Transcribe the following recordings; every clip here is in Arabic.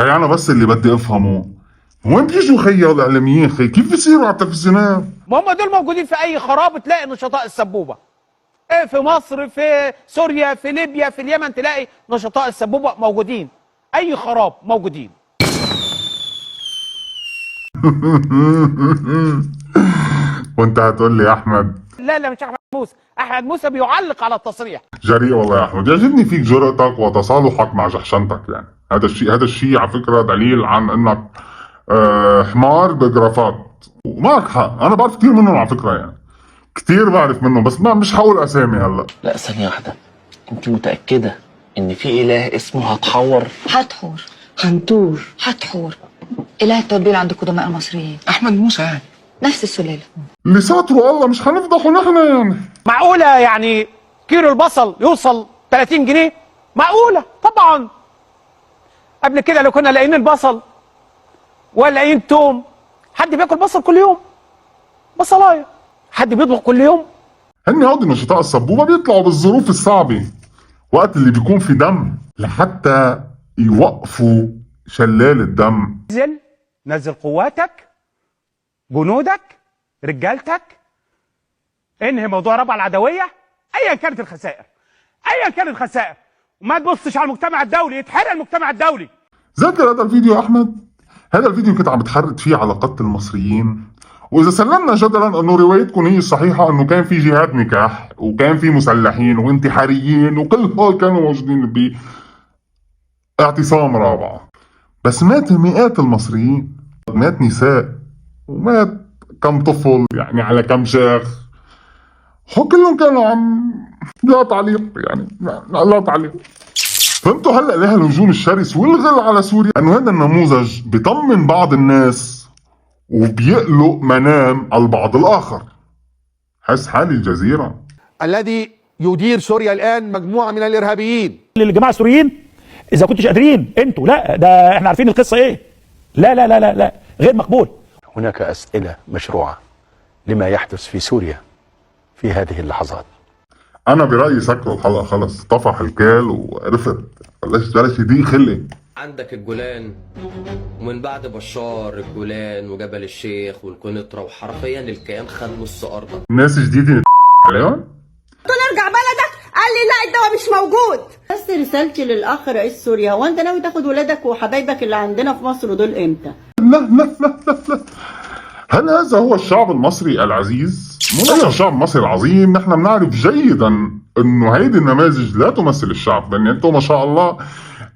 خي انا بس اللي بدي افهمه، وين بيجوا خي الاعلاميين خي؟ كيف بيصيروا على التلفزيونات؟ ما هم دول موجودين في اي خراب تلاقي نشطاء السبوبه. ايه، في مصر، في سوريا، في ليبيا، في اليمن تلاقي نشطاء السبوبه موجودين. اي خراب موجودين. وانت هتقول لي يا احمد؟ لا لا، مش احمد موسى. احمد موسى بيعلق على التصريح. جريء والله يا احمد، يعجبني فيك جرأتك وتصالحك مع جحشنتك. يعني هذا الشيء على فكره دليل عن انك حمار بجرافات. ومعك حق، انا بعرف كثير منهم على فكره، يعني كثير بعرف منهم، بس ما مش هقول اسامي هلا. لا ثانية واحدة، انت متأكدة ان في اله اسمه هتحور؟ حتحور، هنتور، حتحور، إله التوبيل عند القدماء المصريين، احمد موسى يعني نفس السلالة. اللي ساتره الله، مش هنفضحوا نحن يعني. معقوله يعني كيلو البصل يوصل 30 جنيه؟ معقوله؟ طبعا. قبل كده لو كنا لاقيين البصل ولا لاقيين توم، حد بياكل بصل كل يوم؟ بصلايه. حد بيطبخ كل يوم؟ هن هودي نشطاء السبوبه بيطلعوا بالظروف الصعبه، وقت اللي بيكون في دم، لحتى يوقفوا شلال الدم. نزل قواتك، جنودك، رجالتك، انهي موضوع رفع العدويه ايا كانت الخسائر، ايا كانت الخسائر، وما تبصش على المجتمع الدولي، يتحرق المجتمع الدولي. ذاكر هذا الفيديو يا احمد، هذا الفيديو كنت عم بتحرض فيه على قتل المصريين، واذا سلمنا جدلا انه روايتكم هي الصحيحه، انه كان في جهاد نكاح وكان في مسلحين وانتحاريين وكل هول كانوا موجودين باعتصام رابعه، بس مات مئات المصريين، مات نساء ومات كم طفل، يعني على كم شيخ، هو كلهم كانوا عم لا تعليق، يعني لا تعليق. فهمتوا هلا ليه الهجوم الشرس والغل على سوريا؟ انه هذا النموذج بيطمن بعض الناس وبيقلق منام البعض الاخر. حس حالي الجزيره الذي يدير سوريا الان مجموعه من الارهابيين. للجماعه السوريين اذا كنتش قادرين انتوا، لا ده احنا عارفين القصه ايه. لا لا لا لا لا، غير مقبول. هناك اسئله مشروعه لما يحدث في سوريا في هذه اللحظات. انا برايي سكروا الحلقه خلص، طفح الكال وعرفت، بلاش يضيق خلقي. عندك الجولان، ومن بعد بشار الجولان وجبل الشيخ والقنطره، وحرفيا الكيان خد نص ارضك. ناس جديدين عليهم. نرجع بلدك، قال لي لا الدواء مش موجود. بس رسالتي للاخ رئيس سوريا، هو انت ناوي تاخد ولادك وحبايبك اللي عندنا في مصر دول امتى؟ لا لا لا لا لا، هل هذا هو الشعب المصري العزيز؟ مو الشعب المصري العظيم، نحن بنعرف جيدا انه هيدي النماذج لا تمثل الشعب، لان انتم ما شاء الله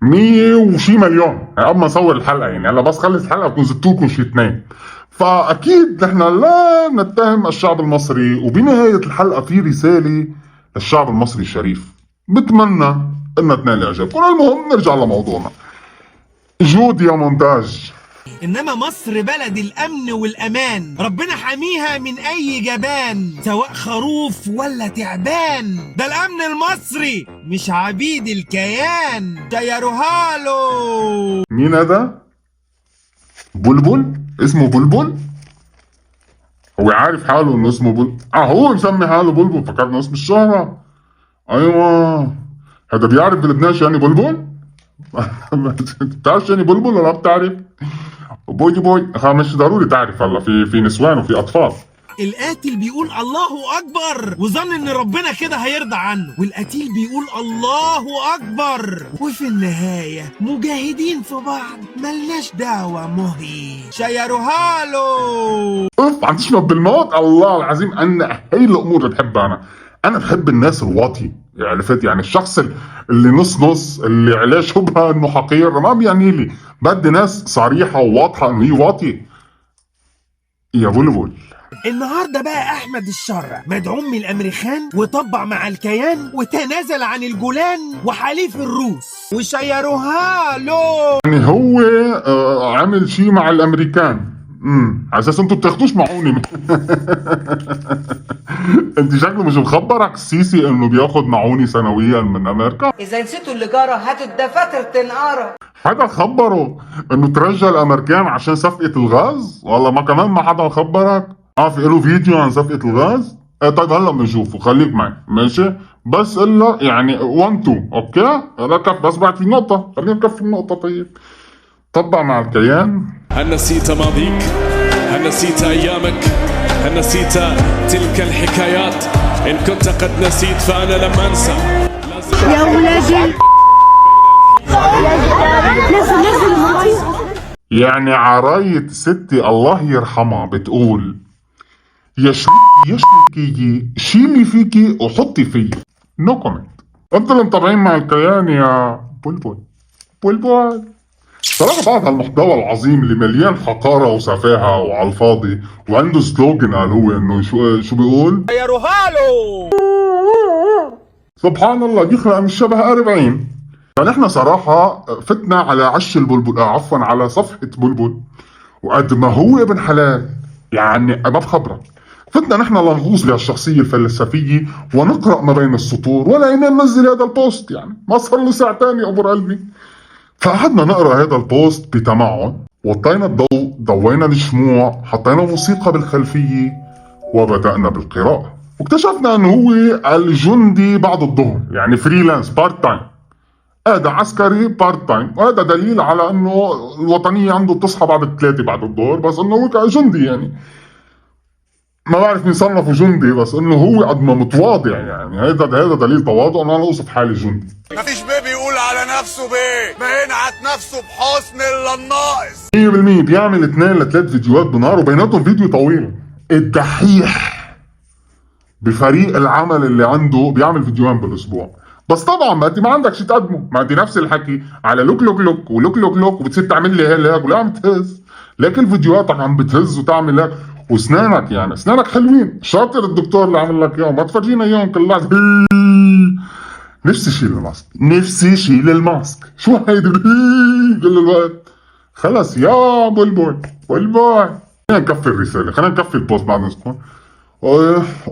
100 وشي مليون، يعني قبل ما اصور الحلقه، يعني هلا بس خلص الحلقه بكون زدت لكم شي 2، فاكيد نحن لا نتهم الشعب المصري. وبنهايه الحلقه في رساله للشعب المصري الشريف، بتمنى انها تنال اعجابكم. المهم نرجع لموضوعنا. جود يا مونتاج. إنما مصر بلد الأمن والأمان، ربنا حاميها من أي جبان، سواء خروف ولا تعبان، ده الأمن المصري مش عبيد الكيان. شيروها له. مين هذا؟ بلبل؟ اسمه بلبل؟ هو عارف حاله انه اسمه بلبل؟ هو مسمي حاله بلبل، فكرنا اسم الشهرة. ايوه، هذا بيعرف بلبنان شو يعني بلبل؟ بتعرف شو يعني بلبل ولا ما بتعرف؟ بوي مش ضروري تعرف، هلا في نسوان وفي اطفال. القاتل بيقول الله اكبر وظن ان ربنا كده هيرضى عنه، والقتيل بيقول الله اكبر، وفي النهايه مجاهدين في بعض، ملناش دعوه مهي. شيروها له. اوف، عم تشرب بالموت. الله العظيم، انا هي الامور اللي بحبها. انا بحب الناس الواطي، عرفت؟ يعني الشخص اللي نص اللي عليه شبهه انه حقير ما بيعني لي، بدي ناس صريحه وواضحه انه هي واطي يا بلبل. النهارده بقى احمد الشرع مدعوم من الامريكان وطبع مع الكيان وتنازل عن الجولان وحليف الروس وشيروها له. يعني هو عمل شيء مع الامريكان، على اساس انتوا بتاخدوش معوني. انت شكله مش مخبرك السيسي انه بياخد معوني سنويا من امريكا؟ اذا نسيتوا اللي جرى هاتوا الدفاتر تنقرا. حدا خبره انه ترجى الامريكان عشان صفقة الغاز؟ والله ما كمان ما حدا خبرك؟ في له فيديو عن صفقة الغاز؟ طيب هلا بنشوفه، خليك معي ماشي؟ بس الا يعني 1 2 اوكي؟ ركب بس بعد في نقطة، خلينا نكفي النقطة. طيب طبع مع الكيان. هل نسيت ماضيك؟ هل نسيت أيامك؟ هل نسيت تلك الحكايات؟ إن كنت قد نسيت فأنا لم أنسى. يا ولادي يعني عراية ستي الله يرحمها بتقول يا شريكي شيلي فيكي وحطي فيي. نو كومنت. انتوا اللي متابعين مع الكيان يا بلبل. صراحة بعد هالمحتوى العظيم اللي مليان حقارة وسفاهة وعلى الفاضي وعنده سلوجن قال هو انه شو بيقول؟ يا روهالو سبحان الله بيخلق من الشبه 40. فنحن صراحة فتنا على عش البلبل عفوا على صفحة بلبل وقد ما هو ابن حلال يعني ما بخبرك فتنا نحن لنغوص بهالشخصية الفلسفية ونقرأ ما بين السطور ولا ننزل هذا البوست يعني ما صار له ساعتين يا أبو قلبي. فقعدنا نقرأ هذا البوست بتمعن وطينا الضوء ضوينا الشموع حطينا موسيقى بالخلفية وبدأنا بالقراءة واكتشفنا انه هو الجندي بعد الظهر يعني فريلانس بارت تايم. هذا عسكري بارت تايم وهذا دليل على انه الوطنية عنده تصحى بعد 3 بعد الظهر بس انه هو كجندي يعني ما بعرف مين صنفه جندي بس انه هو قد ما متواضع يعني هذا دليل تواضع انه انا اوصف حالي جندي. مفيش بيه بيقول على نفسه بيه بينعت نفسه بحسن الا الناقص 100% بيعمل 2 ل 3 فيديوهات بنهار وبيناتهم فيديو طويل. الدحيح بفريق العمل اللي عنده بيعمل فيديوهين بالاسبوع بس طبعا ما انت ما عندك شيء تقدمه ما انت نفس الحكي على لوك وبتصير تعمل لي هيك ولا عم تهز لكن فيديوهاتك عم بتهز وتعمل هيك واسنانك يعني اسنانك حلوين شاطر الدكتور اللي عمل لك اياهم ما تفرجينا اياهم كلها. نفسي شيل الماسك شو هيدي كل الوقت خلص يا بلبل. خلينا نكفي الرسالة خلينا نكفي البوست بعد نسكن.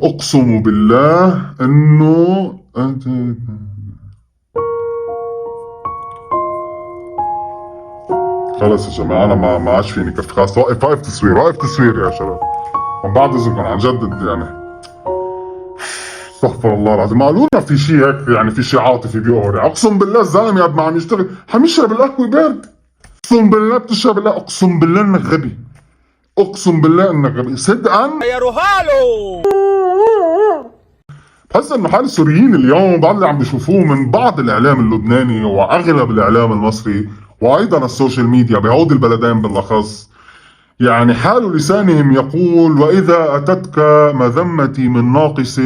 اقسم بالله انه خلص يا جماعة انا ما عادش فيني كفي خلاص واقف تصوير يا شباب من بعد اذنكم عن جد يعني استغفر الله العظيم قالوا لنا في شيء هيك يعني في شيء عاطفي بيقهر اقسم بالله الزلمه قد ما عم يشتغل حيشرب القهوه بارد اقسم بالله بتشرب لا اقسم بالله انك غبي اقسم بالله انك غبي صدقا يا روهالو. بحس انه حال السوريين اليوم بعد اللي عم بيشوفوه من بعض الاعلام اللبناني واغلب الاعلام المصري وايضا السوشيال ميديا بهود البلدين بالاخص يعني حال لسانهم يقول واذا اتتك مذمتي من ناقص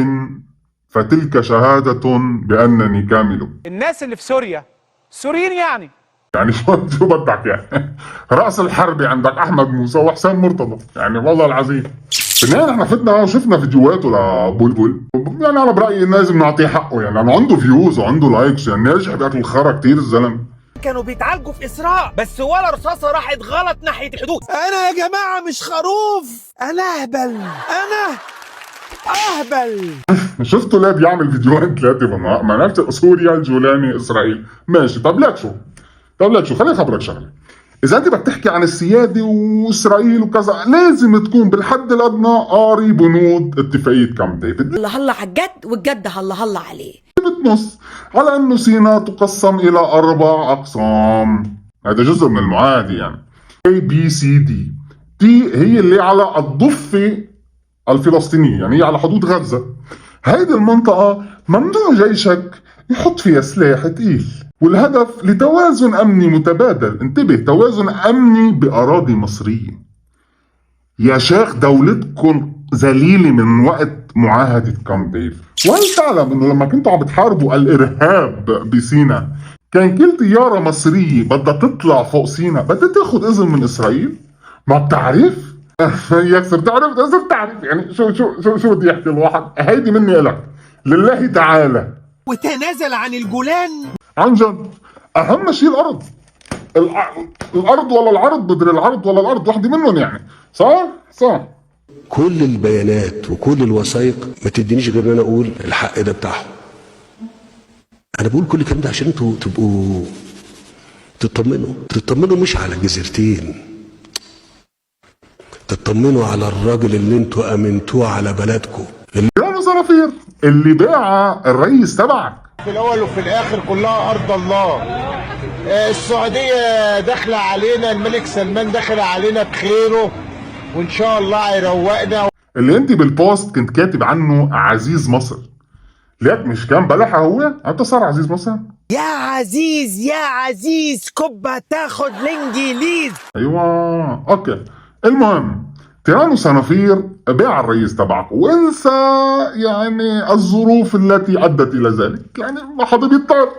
فتلك شهادة بأنني كامل. الناس اللي في سوريا سوريين يعني شو بدك يعني رأس الحرب عندك أحمد موسى وحسين مرتضى يعني والله العظيم. بالنهاية نحن فتنا وشفنا فيديوهاته لبلبل يعني أنا برأيي لازم نعطيه حقه يعني لأنه عنده فيوز وعنده لايكس يعني ناجح بأكل الخرا كتير الزلمة. كانوا بيتعالجوا في إسراء بس ولا رصاصة راحت غلط ناحية الحدود. انا يا جماعه مش خروف انا اهبل شفتوا ليه بيعمل فيديوهين 3 بالنهار ما نفس سوريا الجولاني اسرائيل ماشي. طب ليك شو خليني اخبرك شغله اذا انت بدك تحكي عن السياده واسرائيل وكذا لازم تكون بالحد الادنى قاري بنود اتفاقيه كامب ديفيد. هلا على الجد والجد هلا عليه. بتنص على انه سيناء تقسم الى 4 اقسام هذا جزء من المعاهده يعني ABCD دي هي اللي على الضفه الفلسطينية يعني هي على حدود غزة. هيدي المنطقة ممنوع جيشك يحط فيها سلاح تقيل والهدف لتوازن أمني متبادل. انتبه توازن أمني بأراضي مصرية. يا شيخ دولتكم ذليلة من وقت معاهدة كامب ديفيد. وهل تعلم انه لما كنتوا عم بتحاربوا الإرهاب بسيناء كان كل طيارة مصرية بدها تطلع فوق سيناء بدها تاخد إذن من إسرائيل؟ ما بتعرف؟ يكسر تعرف يعني شو بدي احكي الواحد هيدي مني لك لله تعالى وتنازل عن الجولان عن جد. اهم شيء الارض ولا العرض بدل العرض ولا الارض واحده منهم يعني صح كل البيانات وكل الوثائق ما تدينيش غير ان انا اقول الحق ده بتاعهم. انا بقول كل الكلام ده عشان انتوا تبقوا تطمنوا مش على جزيرتين تطمنوا على الراجل اللي انتوا امنتوه على بلدكم يا صرافير اللي باع الرئيس تبعك. في الاول وفي الاخر كلها ارض الله السعودية داخلة علينا، الملك سلمان داخل علينا بخيره، وإن شاء الله هيروقنا. اللي انت بالبوست كنت كاتب عنه عزيز مصر، ليك مش كان بلحة هو؟ انت صار عزيز مصر؟ يا عزيز يا عزيز كبة تاخد الانجليز. ايوه اوكي. المهم تيران وصنافير بيع الرئيس تبعك وانسى يعني الظروف التي ادت الى ذلك، يعني ما حدا بيضطر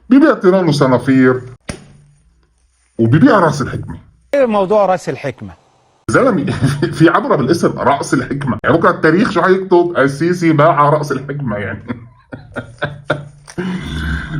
بيبيع تيران وصنافير وبيبيع راس الحكمه. ايه موضوع راس الحكمه؟ زلمه في عبره بالاسم راس الحكمه، يعني بكره التاريخ شو حيكتب؟ السيسي باع راس الحكمه يعني.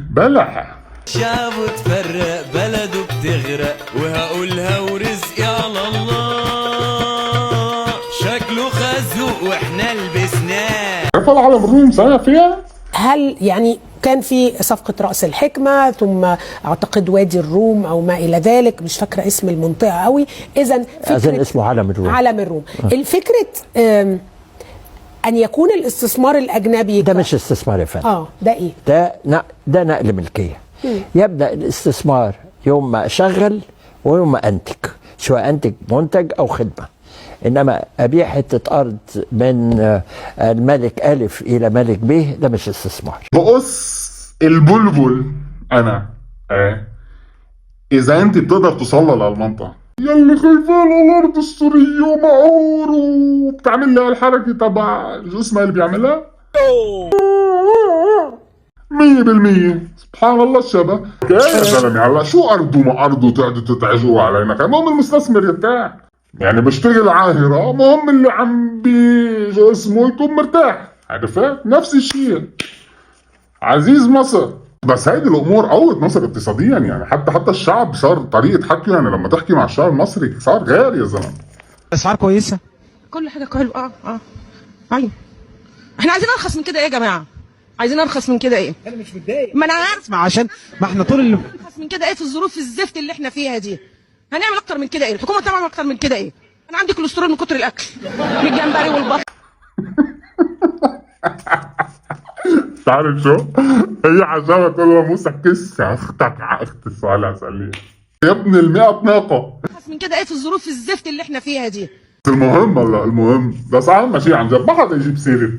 بلح شعبه تفرق بلده بتغرق، وهقولها ورزقي على الله، شكله خازوق واحنا لبسناه. عرف العالم الروم سامع فيها؟ هل يعني كان في صفقة رأس الحكمة ثم أعتقد وادي الروم أو ما إلى ذلك، مش فاكرة اسم المنطقة قوي. إذن اسمه عالم الروم. عالم الروم. الفكرة أن يكون الاستثمار الأجنبي ده مش استثمار يا فندم. ده إيه؟ ده نقل ملكية. يبدأ الاستثمار يوم ما أشغل ويوم ما أنتج، سواء أنتج منتج أو خدمة. إنما أبيع حتة أرض من الملك ألف إلى ملك ب، ده مش استثمار. بقص البلبل أنا إذا أنت بتقدر توصل للمنطقة يلي خايفان على الأرض السورية ومعور وبتعمل لها الحركة تبع شو اسمها اللي بيعملها؟ 100%. سبحان الله الشبه. يا زلمة هلا شو أرضه ما أرضه تقعدوا تتعجوا علينا؟ المهم المستثمر يرتاح، يعني بشتغل عاهرة، مهم اللي عم شو اسمه يكون مرتاح، عرفت؟ نفس الشيء عزيز مصر. بس هيدي الامور قوت مصر اقتصاديا، يعني حتى الشعب صار طريقه حكيه، يعني لما تحكي مع الشعب المصري صار غير يا زلمه. اسعار كويسه، كل حاجه حلوه. ايوه احنا عايزين ارخص من كده ايه يا جماعه؟ عايزين ارخص من كده ايه؟ انا مش متضايق، ما انا عارف، عشان ما احنا طول ارخص من كده ايه في الظروف الزفت اللي احنا فيها دي؟ هنعمل اكتر من كده ايه؟ الحكومه تعمل اكتر من كده ايه؟ انا عندي كوليسترول من كتر الاكل، من الجمبري والبط. تعرف شو؟ هي عجبها تقول له موسى كس اختك على اخت السؤال اساليه يا ابن ال100 ناقه. ارخص من كده ايه في الظروف الزفت اللي احنا فيها دي؟ المهم هلا المهم بس اهم شيء عن جد ما حدا يجيب سيره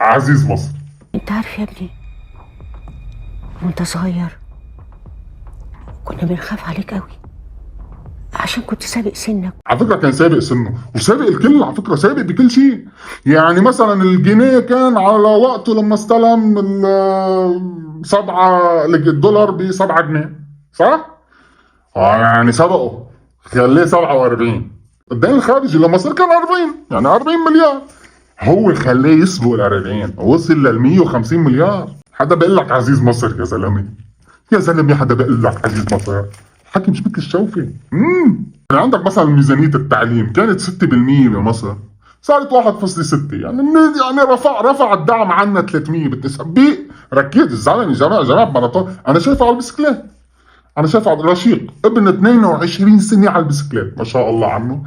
عزيز مصر. انت عارف يا ابني وانت صغير كنا بنخاف عليك قوي عشان كنت سابق سنك. على فكره كان سابق سنه وسابق الكل، على فكره سابق بكل شيء. يعني مثلا الجنيه كان على وقته لما استلم الدولار ب 7 جنيه صح؟ يعني سبقه خليه 47. الدين الخارجي لما صار كان 40، يعني 40 مليار، هو خليه يسبق ال 40 ووصل لل 150 مليار. حدا بيقول لك عزيز مصر يا زلمه؟ يا زلمه حدا بيقول لك عزيز مصر؟ حكي مش مثل الشوفي. يعني عندك مثلا ميزانيه التعليم كانت 6% بمصر، صارت 1.6، يعني رفع الدعم عنا 300 بالتسبيق. ركز الزلمه جماعه ماراثون. انا شايفه على البسكليت، انا شايفه على رشيق ابن 22 سنه على البسكليت ما شاء الله عنه.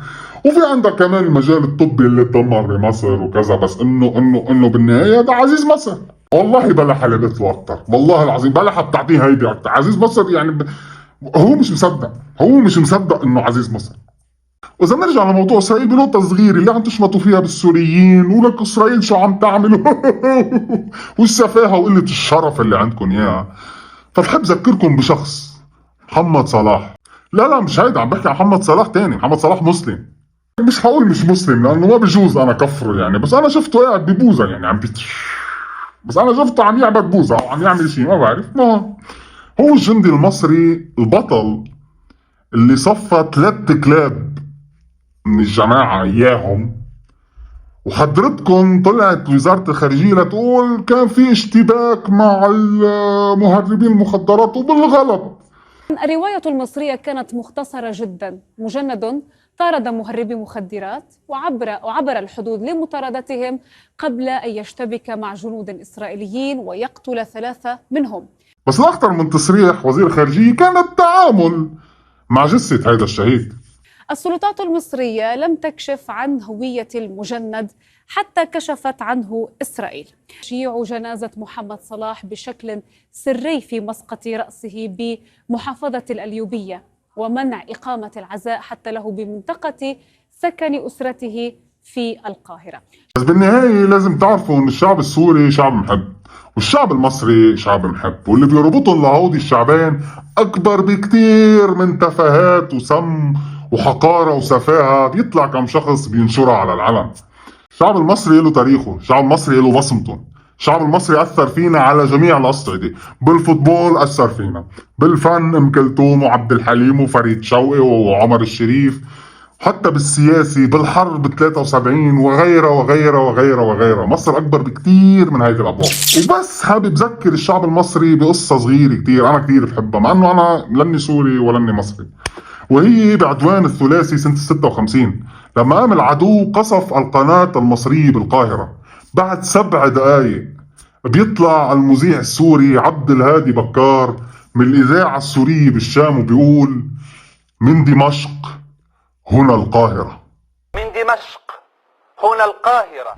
وفي عندك كمان المجال الطبي اللي اتدمر بمصر وكذا، بس انه بالنهايه ده عزيز مصر. والله بلحه لبت له اكثر، والله العظيم بلحه بتعطيه هيدي اكثر. عزيز مصر يعني هو مش مصدق انه عزيز مصر. واذا نرجع لموضوع اسرائيل بنقطه صغيره اللي عم تشمطوا فيها بالسوريين، ولك اسرائيل شو عم تعمل والسفاهه وقله الشرف اللي عندكم اياها، فبحب اذكركم بشخص محمد صلاح. لا مش هيدا، عم بحكي عن محمد صلاح تاني. محمد صلاح مسلم، مش هقول مش مسلم لانه ما بجوز انا كفره يعني، بس انا شفته قاعد ببوزه يعني بس انا شفته عم يعبد بوزه او عم يعمل شيء ما بعرف. ما هو الجندي المصري البطل اللي صفى 3 كلاب من الجماعة إياهم، وحضرتكم طلعت وزارة الخارجية لتقول كان في اشتباك مع مهربين المخدرات وبالغلط. الرواية المصرية كانت مختصرة جدا. مجند طارد مهربي مخدرات وعبر الحدود لمطاردتهم قبل أن يشتبك مع جنود إسرائيليين ويقتل 3 منهم. بس الأخطر من تصريح وزير الخارجية كان التعامل مع جثة هذا الشهيد. السلطات المصرية لم تكشف عن هوية المجند حتى كشفت عنه إسرائيل. تشييع جنازة محمد صلاح بشكل سري في مسقط رأسه بمحافظة الأليوبية ومنع إقامة العزاء حتى له بمنطقة سكن أسرته في القاهرة. بس بالنهاية لازم تعرفوا ان الشعب السوري شعب محب، والشعب المصري شعب محب، واللي بيربطهم لهودي الشعبين اكبر بكتير من تفاهات وسم وحقارة وسفاهة بيطلع كم شخص بينشرها على العلن. الشعب المصري له تاريخه، الشعب المصري له بصمته، الشعب المصري أثر فينا على جميع الأصعدة، بالفوتبول أثر فينا، بالفن أم كلثوم وعبد الحليم وفريد شوقي وعمر الشريف، حتى بالسياسي بالحرب 73 وغيرها وغيرها وغيرها وغيرها. مصر أكبر بكتير من هيك الأبواب. وبس حابب أذكر الشعب المصري بقصة صغيرة كتير أنا كتير بحبها، مع أنه أنا لاني سوري ولاني مصري، وهي بعدوان الثلاثي سنة 56 لما قام العدو قصف القناة المصرية بالقاهرة. بعد 7 دقايق بيطلع المذيع السوري عبد الهادي بكار من الإذاعة السورية بالشام وبيقول: من دمشق هنا القاهرة. من دمشق هنا القاهرة.